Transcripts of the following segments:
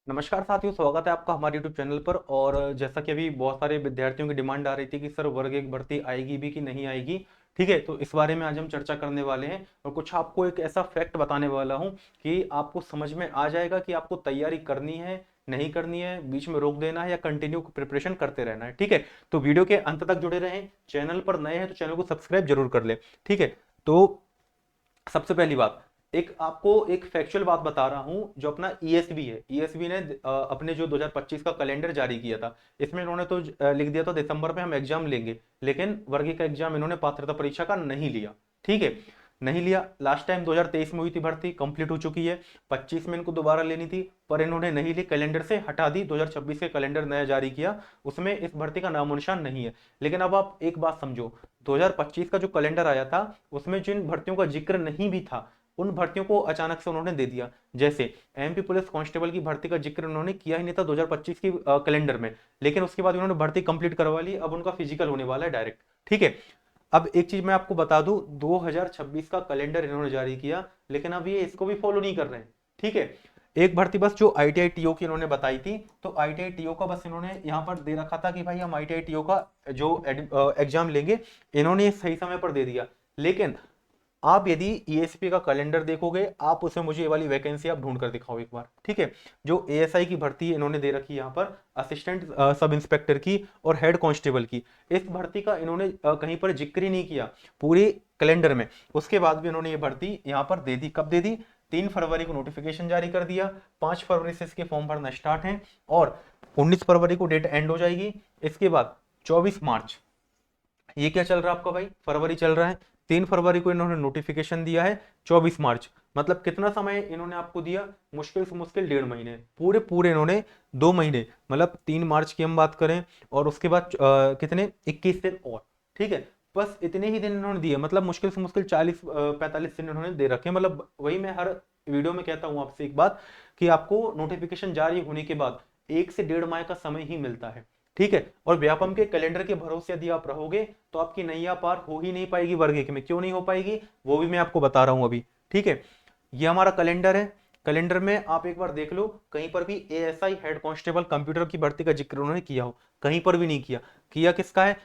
नमस्कार साथियों, स्वागत है आपका हमारे YouTube चैनल पर। और जैसा कि अभी बहुत सारे विद्यार्थियों की डिमांड आ रही थी कि सर वर्ग एक भर्ती आएगी भी कि नहीं आएगी। ठीक है, तो इस बारे में आज हम चर्चा करने वाले हैं और कुछ आपको एक ऐसा फैक्ट बताने वाला हूं कि आपको समझ में आ जाएगा कि आपको तैयारी करनी है, नहीं करनी है, बीच में रोक देना है या कंटिन्यू प्रिपरेशन करते रहना है। ठीक है, तो वीडियो के अंत तक जुड़े रहें। चैनल पर नए हैं तो चैनल को सब्सक्राइब जरूर कर ले। ठीक है, तो सबसे पहली बात, एक आपको एक फैक्चुअल बात बता रहा हूं। जो अपना ईएसबी है, ईएसबी ने अपने जो 2025 का कैलेंडर जारी किया था, इसमें इन्होंने तो लिख दिया था दिसंबर में हम एग्जाम लेंगे, लेकिन वर्गीय का एग्जाम इन्होंने पात्रता परीक्षा का नहीं लिया। ठीक है, नहीं लिया। लास्ट टाइम 2023 में हुई थी भर्ती, कंप्लीट हो चुकी है। 25 में इनको दोबारा लेनी थी पर इन्होंने नहीं ली, कैलेंडर से हटा दी। 2026 के कैलेंडर नया जारी किया, उसमें इस भर्ती का नामो निशान नहीं है। लेकिन अब आप एक बात समझो, 2025 का जो कैलेंडर आया था उसमें जिन भर्तियों का जिक्र नहीं भी था, उन भर्तियों को अचानक से उन्होंने दे दिया। जैसे एमपी पुलिस कांस्टेबल की भर्ती का जिक्र उन्होंने किया ही नहीं था 2025 की कैलेंडर में, लेकिन उसके बाद उन्होंने भर्ती कंप्लीट करवा ली। अब उनका फिजिकल होने वाला है डायरेक्ट। ठीक है, अब एक चीज मैं आपको बता दूं, 2026 का कैलेंडर इन्होंने जारी किया, लेकिन अब ये इसको भी फॉलो नहीं कर रहे हैं। ठीक है, एक भर्ती बस जो आईटीआई टीओ की इन्होंने बताई थी, तो आईटीआई टीओ का बस इन्होंने यहाँ पर दे रखा था कि भाई हम आईटीआई टीओ का जो एग्जाम लेंगे, इन्होंने सही समय पर दे दिया। लेकिन आप यदि ईएसपी का कैलेंडर देखोगे, आप उसमें मुझे ये वाली वैकेंसी आप ढूंढ कर दिखाओ एक बार। ठीक है, जो एएसआई की भर्ती इन्होंने दे रखी है यहाँ पर, असिस्टेंट सब इंस्पेक्टर की और हेड कांस्टेबल की, इस भर्ती का इन्होंने कहीं पर जिक्र ही नहीं किया पूरे कैलेंडर में। उसके बाद भी इन्होंने ये भर्ती यहाँ पर दे दी। कब दे दी? 3 फरवरी को नोटिफिकेशन जारी कर दिया, 5 फरवरी से इसके फॉर्म भरना स्टार्ट है और 19 फरवरी को डेट एंड हो जाएगी। इसके बाद 24 मार्च, ये क्या चल रहा है आपका भाई? फरवरी चल रहा है। 3 फरवरी को इन्होंने नोटिफिकेशन दिया है, 24 मार्च, मतलब कितना समय इन्होंने आपको दिया? मुश्किल से मुश्किल 1.5 महीने, पूरे पूरे इन्होंने 2 महीने, मतलब 3 मार्च की हम बात करें और उसके बाद कितने 21 दिन और। ठीक है, बस इतने ही दिन इन्होंने दिए, मतलब मुश्किल से मुश्किल 40-45 दिन इन्होंने दे रखे। मतलब वही मैं हर वीडियो में कहता हूँ आपसे एक बात, कि आपको नोटिफिकेशन जारी होने के बाद 1 से 1.5 माह का समय ही मिलता है। ठीक है, और व्यापम के कैलेंडर के भरोसे यदि आप रहोगे तो आपकी नैया पार हो ही नहीं पाएगी। वर्ग एक में क्यों नहीं हो पाएगी, वो भी मैं आपको बता रहा हूं अभी। ठीक है, ये हमारा कैलेंडर है। कैलेंडर में आप एक बार देख लो, कहीं पर भी एएसआई हेड कांस्टेबल कंप्यूटर की भर्ती का जिक्र उन्होंने किया हो? कहीं पर भी नहीं किया। किया किसका है?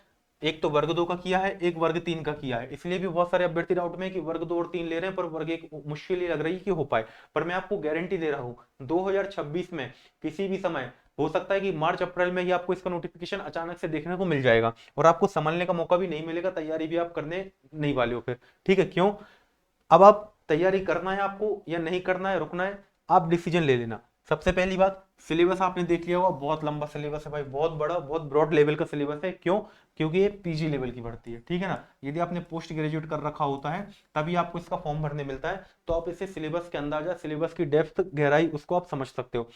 एक तो वर्ग 2 का किया है, एक वर्ग 3 का किया है। इसलिए भी बहुत सारे अभ्यर्थी डाउट में है कि वर्ग 2 और 3 ले रहे हैं पर वर्ग 1 मुश्किल ही लग रही है कि हो पाए। पर मैं आपको गारंटी दे रहा हूं, 2026 में किसी भी समय हो सकता है कि मार्च अप्रैल में ही आपको इसका नोटिफिकेशन अचानक से देखने को मिल जाएगा और आपको संभलने का मौका भी नहीं मिलेगा, तैयारी भी आप करने नहीं वाले हो फिर। ठीक है, क्यों? अब आप तैयारी करना है आपको या नहीं करना है, रुकना है, आप डिसीजन ले लेना। सबसे पहली बात, सिलेबस आपने देख लिया होगा, बहुत लंबा सिलेबस है भाई, बहुत बड़ा, बहुत ब्रॉड लेवल का सिलेबस है। क्यों? क्योंकि ये पीजी लेवल की भर्ती है। ठीक है ना, यदि आपने पोस्ट ग्रेजुएट कर रखा होता है तभी आपको इसका फॉर्म भरने मिलता है, तो आप इसे सिलेबस के अंदाजा, सिलेबस की डेप्थ, गहराई, उसको आप समझ सकते हो।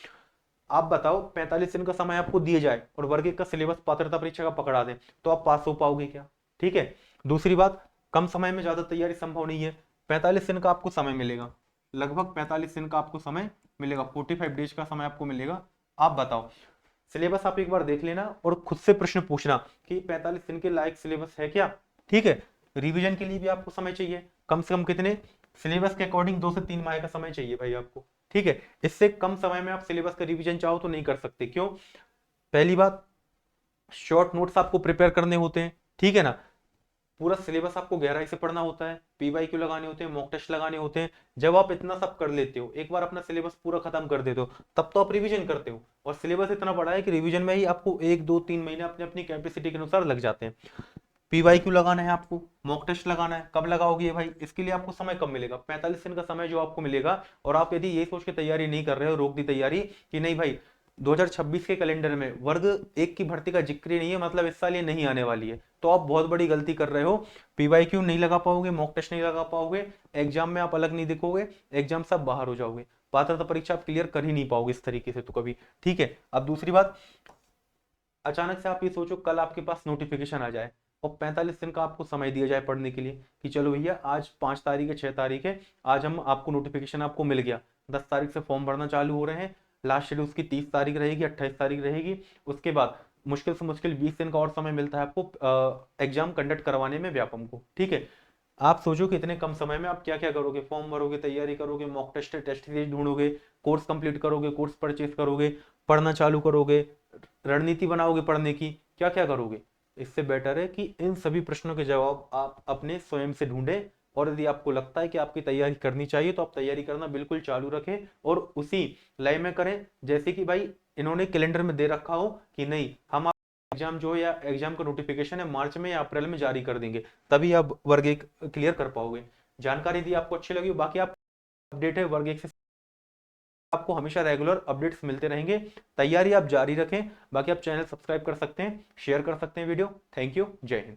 आप बताओ, 45 दिन का समय आपको दिए जाए और वर्ग एक का सिलेबस पात्रता परीक्षा का पकड़ा दे, तो आप पास हो पाओगे क्या? ठीक है, दूसरी बात, कम समय में ज्यादा तैयारी संभव नहीं है। 45 दिन का आपको समय मिलेगा, लगभग 45 दिन का आपको समय मिलेगा, 45 डेज का समय आपको मिलेगा। आप बताओ, सिलेबस आप एक बार देख लेना और खुद से प्रश्न पूछना कि 45 दिन के लायक सिलेबस है क्या। ठीक है, रिवीजन के लिए भी आपको समय चाहिए, कम से कम कितने? सिलेबस के अकॉर्डिंग 2 से 3 माह का समय चाहिए भाई आपको। ठीक है, इससे कम समय में आप सिलेबस का रिवीजन चाहो तो नहीं कर सकते। क्यों? पहली बात, शॉर्ट नोट्स आपको प्रिपेयर करने होते हैं। ठीक है ना, पूरा सिलेबस आपको गहराई से पढ़ना होता है, पीवाईक्यू लगाने होते हैं, मॉक टेस्ट लगाने होते हैं। जब आप इतना सब कर लेते हो, एक बार अपना सिलेबस पूरा खत्म कर देते हो, तब तो आप रिवीजन करते हो। और सिलेबस इतना बड़ा है कि रिवीजन में ही आपको 1 2 3 महीने अपने अपनी कैपेसिटी के अनुसार लग जाते हैं। पीवाईक्यू लगाना है आपको, मॉक टेस्ट लगाना है, कब लगाओगे ये भाई? इसके लिए आपको समय कब मिलेगा? 45 दिन का समय जो आपको मिलेगा। और आप यदि ये सोच के तैयारी नहीं कर रहे हो, रोक दी तैयारी कि नहीं भाई 2026 के कैलेंडर में वर्ग एक की भर्ती का जिक्र ही नहीं है, मतलब इस साल ये नहीं आने वाली है, तो आप बहुत बड़ी गलती कर रहे हो। पीवाईक्यू नहीं लगा पाओगे, मॉक टेस्ट नहीं लगा पाओगे, एग्जाम में आप अलग नहीं दिखोगे, एग्जाम से आप बाहर हो जाओगे, पात्रता परीक्षा आप क्लियर कर ही नहीं पाओगे इस तरीके से तो कभी। ठीक है, अब दूसरी बात, अचानक से आप ये सोचो कल आपके पास नोटिफिकेशन आ जाए और 45 दिन का आपको समय दिया जाए पढ़ने के लिए कि चलो भैया आज 5 तारीख है, 6 तारीख है, आज हम आपको नोटिफिकेशन आपको मिल गया, 10 तारीख से फॉर्म भरना चालू हो रहे हैं, लास्ट शेड्यूल उसकी 30 तारीख रहेगी, 28 तारीख रहेगी। उसके बाद मुश्किल से मुश्किल 20 दिन का और समय मिलता है आपको एग्जाम कंडक्ट करवाने में व्यापम को। ठीक है, आप सोचो कि इतने कम समय में आप क्या क्या करोगे, फॉर्म भरोगे, तैयारी करोगे, मॉक टेस्ट टेस्ट सीरीज ढूंढोगे, कोर्स कंप्लीट करोगे, कोर्स परचेज करोगे, पढ़ना चालू करोगे, रणनीति बनाओगे पढ़ने की, क्या क्या करोगे। इससे बेटर है कि इन सभी प्रश्नों के जवाब आप अपने स्वयं से ढूंढें, और यदि आपको लगता है कि आपकी तैयारी करनी चाहिए तो आप तैयारी करना बिल्कुल चालू रखें और उसी लय में करें, जैसे कि भाई इन्होंने कैलेंडर में दे रखा हो कि नहीं हम एग्जाम जो है या एग्जाम का नोटिफिकेशन है मार्च में या अप्रैल में जारी कर देंगे, तभी आप वर्ग एक क्लियर कर पाओगे। जानकारी दी आपको अच्छी लगी, बाकी आप अपडेट है वर्ग एक से आपको हमेशा रेगुलर अपडेट्स मिलते रहेंगे। तैयारी आप जारी रखें, बाकी आप चैनल सब्सक्राइब कर सकते हैं, शेयर कर सकते हैं वीडियो। थैंक यू, जय हिंद।